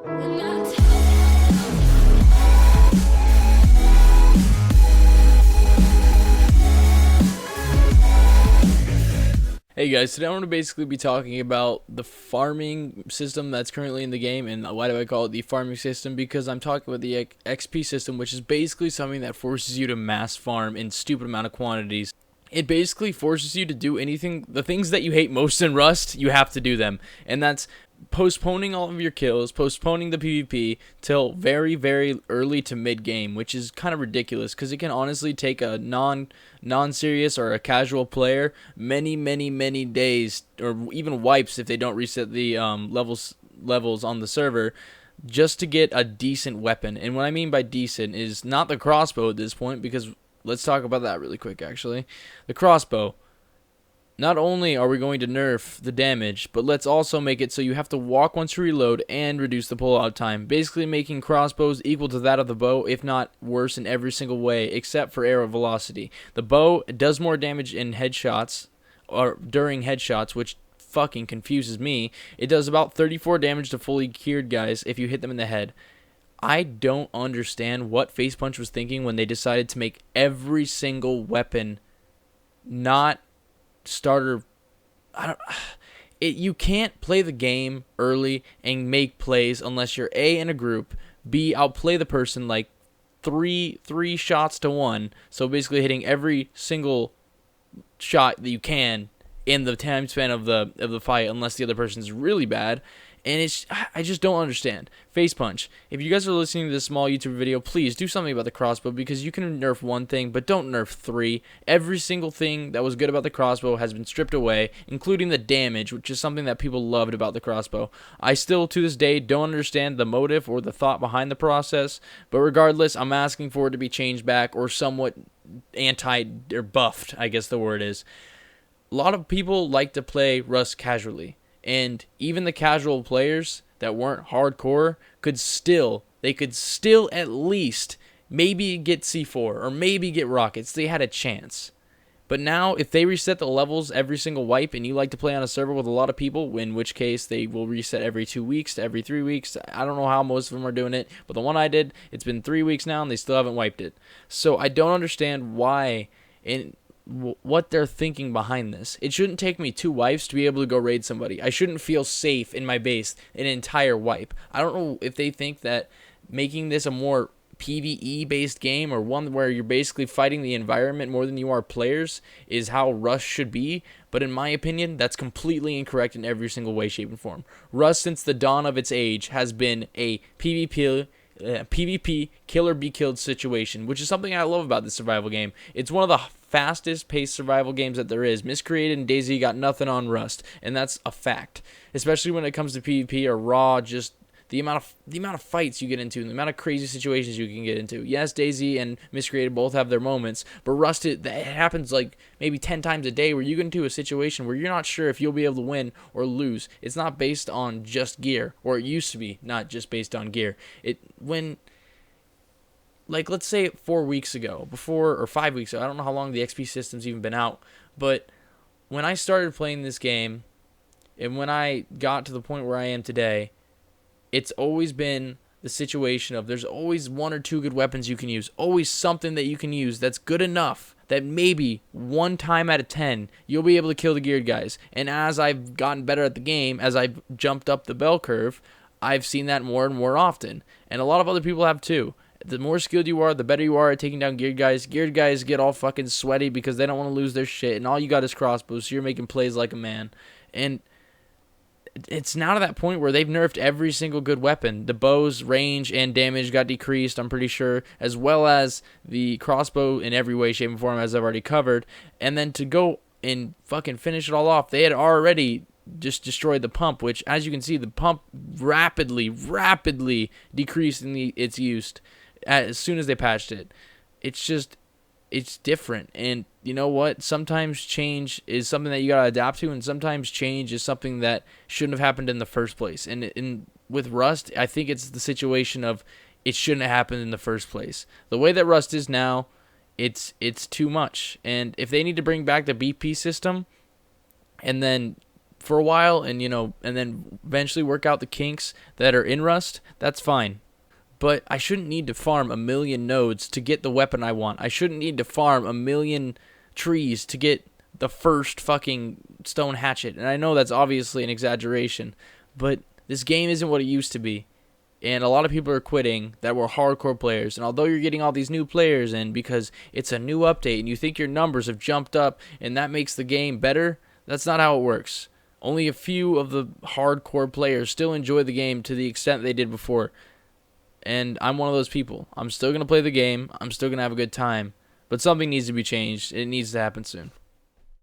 Hey guys, today I want to basically be talking about the farming system that's currently in the game. And why do I call it the farming system? Because I'm talking about the XP system, which is basically something that forces you to mass farm in stupid amount of quantities. It basically forces you to do anything, the things that you hate most in Rust, you have to do them. And that's postponing all of your kills, postponing the PvP till very, very early to mid game, which is kind of ridiculous because it can honestly take a non-serious or a casual player many days, or even wipes if they don't reset the levels on the server, just to get a decent weapon. And what I mean by decent is not the crossbow at this point, because let's talk about that really quick. Actually, the crossbow, not only are we going to nerf the damage, but let's also make it so you have to walk once you reload and reduce the pullout time, basically making crossbows equal to that of the bow, if not worse in every single way, except for arrow velocity. The bow does more damage in headshots, or during headshots, which fucking confuses me. It does about 34 damage to fully geared guys if you hit them in the head. I don't understand what Facepunch was thinking when they decided to make every single weapon not starter. You can't play the game early and make plays unless you're A, in a group, B, outplay the person like three shots to one, so basically hitting every single shot that you can in the time span of the fight, unless the other person's really bad. And I just don't understand. Facepunch, if you guys are listening to this small YouTube video, please do something about the crossbow, because you can nerf one thing, but don't nerf three. Every single thing that was good about the crossbow has been stripped away, including the damage, which is something that people loved about the crossbow. I still, to this day, don't understand the motive or the thought behind the process, but regardless, I'm asking for it to be changed back, or somewhat or buffed, I guess the word is. A lot of people like to play Rust casually. And even the casual players that weren't hardcore could still at least maybe get C4 or maybe get rockets. They had a chance. But now, if they reset the levels every single wipe, and you like to play on a server with a lot of people, in which case they will reset every 2 weeks to every 3 weeks. I don't know how most of them are doing it, but the one I did, it's been 3 weeks now and they still haven't wiped it. So I don't understand why what they're thinking behind this. It shouldn't take me 2 wipes to be able to go raid somebody. I shouldn't feel safe in my base an entire wipe. I don't know if they think that making this a more PvE based game, or one where you're basically fighting the environment more than you are players, is how Rust should be, but in my opinion, that's completely incorrect in every single way, shape, and form. Rust, since the dawn of its age, has been a PvP kill or be killed situation, which is something I love about this survival game. It's one of the fastest paced survival games that there is. Miscreated and DayZ got nothing on Rust, and that's a fact. Especially when it comes to PvP or raw, just the amount of fights you get into, and the amount of crazy situations you can get into. Yes, DayZ and Miscreated both have their moments, but Rust, it happens like maybe 10 times a day where you get into a situation where you're not sure if you'll be able to win or lose. It's not based on just gear, or it used to be not just based on gear. Like, let's say 4 weeks ago, or 5 weeks ago, I don't know how long the XP system's even been out, but when I started playing this game, and when I got to the point where I am today, it's always been the situation of there's always 1 or 2 good weapons you can use, always something that you can use that's good enough that maybe 1 time out of 10 you'll be able to kill the geared guys. And as I've gotten better at the game, as I've jumped up the bell curve, I've seen that more and more often, and a lot of other people have too. The more skilled you are, the better you are at taking down geared guys. Geared guys get all fucking sweaty because they don't want to lose their shit, and all you got is crossbows, so you're making plays like a man. And it's now to that point where they've nerfed every single good weapon. The bow's range and damage got decreased, I'm pretty sure, as well as the crossbow in every way, shape, and form, as I've already covered. And then to go and fucking finish it all off, they had already just destroyed the pump, which, as you can see, the pump rapidly decreased in its use as soon as they patched it. It's different. And you know what? Sometimes change is something that you got to adapt to, and sometimes change is something that shouldn't have happened in the first place. And with Rust, I think it's the situation of it shouldn't have happened in the first place. The way that Rust is now, it's too much. And if they need to bring back the BP system and then for a while and and then eventually work out the kinks that are in Rust, that's fine. But I shouldn't need to farm a million nodes to get the weapon I want. I shouldn't need to farm a million trees to get the first fucking stone hatchet. And I know that's obviously an exaggeration, but this game isn't what it used to be. And a lot of people are quitting that were hardcore players. And although you're getting all these new players in because it's a new update and you think your numbers have jumped up and that makes the game better, that's not how it works. Only a few of the hardcore players still enjoy the game to the extent they did before. And I'm one of those people. I'm still going to play the game. I'm still going to have a good time. But something needs to be changed. It needs to happen soon.